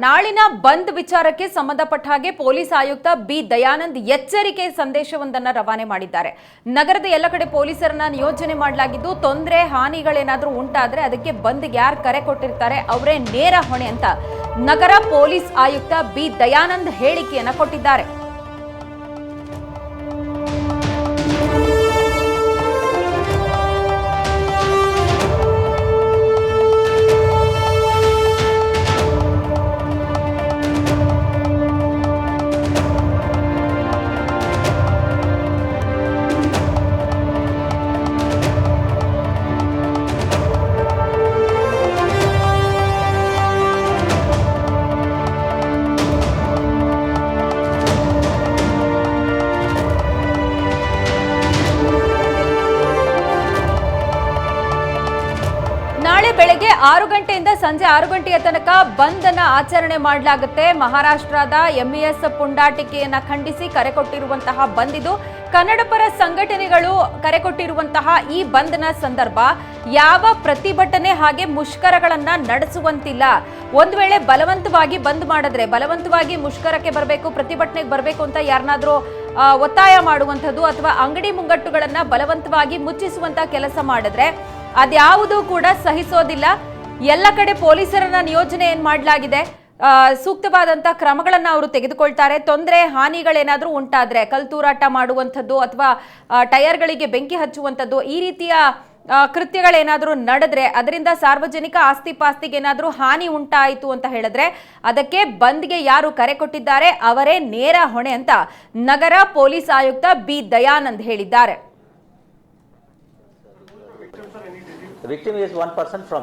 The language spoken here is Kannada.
ನಾಳಿನ ಬಂದ್ ವಿಚಾರಕ್ಕೆ ಸಂಬಂಧಪಟ್ಟ ಹಾಗೆ ಪೊಲೀಸ್ ಆಯುಕ್ತ ಬಿ ದಯಾನಂದ್ ಎಚ್ಚರಿಕೆ ಸಂದೇಶವೊಂದನ್ನು ರವಾನೆ ಮಾಡಿದ್ದಾರೆ. ನಗರದ ಎಲ್ಲ ಕಡೆ ಪೊಲೀಸರನ್ನ ನಿಯೋಜನೆ ಮಾಡಲಾಗಿದ್ದು ತೊಂದರೆ ಹಾನಿಗಳೇನಾದರೂ ಉಂಟಾದ್ರೆ ಅದಕ್ಕೆ ಬಂದ್ಗೆ ಯಾರು ಕರೆ ಕೊಟ್ಟಿರ್ತಾರೆ ಅವರೇ ನೇರ ಹೊಣೆ ಅಂತ ನಗರ ಪೊಲೀಸ್ ಆಯುಕ್ತ ಬಿ ದಯಾನಂದ್ ಹೇಳಿಕೆಯನ್ನ ಕೊಟ್ಟಿದ್ದಾರೆ. ನಾಳೆ ಬೆಳಗ್ಗೆ 6 ಗಂಟೆಯಿಂದ ಸಂಜೆ 6 ಗಂಟೆಯ ತನಕ ಬಂದ್ ಅನ್ನು ಆಚರಣೆ ಮಾಡಲಾಗುತ್ತೆ. ಮಹಾರಾಷ್ಟ್ರದ ಎಂಇಎಸ್ ಪುಂಡಾಟಿಕೆಯನ್ನ ಖಂಡಿಸಿ ಕರೆ ಕೊಟ್ಟಿರುವಂತಹ ಬಂದ್ ಇದು. ಕನ್ನಡಪರ ಸಂಘಟನೆಗಳು ಕರೆ ಕೊಟ್ಟಿರುವಂತಹ ಈ ಬಂದ್ನ ಸಂದರ್ಭ ಯಾವ ಪ್ರತಿಭಟನೆ ಹಾಗೆ ಮುಷ್ಕರಗಳನ್ನ ನಡೆಸುವಂತಿಲ್ಲ. ಒಂದು ವೇಳೆ ಬಲವಂತವಾಗಿ ಬಂದ್ ಮಾಡಿದ್ರೆ ಬಲವಂತವಾಗಿ ಮುಷ್ಕರಕ್ಕೆ ಬರಬೇಕು, ಪ್ರತಿಭಟನೆಗೆ ಬರಬೇಕು ಅಂತ ಯಾರನ್ನಾದ್ರೂ ಒತ್ತಾಯ ಮಾಡುವಂಥದ್ದು ಅಥವಾ ಅಂಗಡಿ ಮುಂಗಟ್ಟುಗಳನ್ನ ಬಲವಂತವಾಗಿ ಮುಚ್ಚಿಸುವಂತ ಕೆಲಸ ಮಾಡಿದ್ರೆ ಅದ್ಯಾವುದೂ ಕೂಡ ಸಹಿಸೋದಿಲ್ಲ. ಎಲ್ಲ ಕಡೆ ಪೊಲೀಸರನ್ನ ನಿಯೋಜನೆ ಏನ್ ಮಾಡಲಾಗಿದೆ, ಸೂಕ್ತವಾದಂತಹ ಕ್ರಮಗಳನ್ನ ಅವರು ತೆಗೆದುಕೊಳ್ತಾರೆ. ತೊಂದರೆ ಹಾನಿಗಳೇನಾದ್ರೂ ಉಂಟಾದ್ರೆ ಕಲ್ತೂರಾಟ ಮಾಡುವಂಥದ್ದು ಅಥವಾ ಟೈರ್ಗಳಿಗೆ ಬೆಂಕಿ ಹಚ್ಚುವಂಥದ್ದು ಈ ರೀತಿಯ ಕೃತ್ಯಗಳೇನಾದ್ರೂ ನಡೆದ್ರೆ ಅದರಿಂದ ಸಾರ್ವಜನಿಕ ಆಸ್ತಿ ಪಾಸ್ತಿಗೆ ಏನಾದ್ರೂ ಹಾನಿ ಉಂಟಾಯಿತು ಅಂತ ಹೇಳಿದ್ರೆ ಅದಕ್ಕೆ ಬಂದ್ಗೆ ಯಾರು ಕರೆ ಕೊಟ್ಟಿದ್ದಾರೆ ಅವರೇ ನೇರ ಹೊಣೆ ಅಂತ ನಗರ ಪೊಲೀಸ್ ಆಯುಕ್ತ ಬಿ ದಯಾನಂದ್ ಹೇಳಿದ್ದಾರೆ. The victim is one person from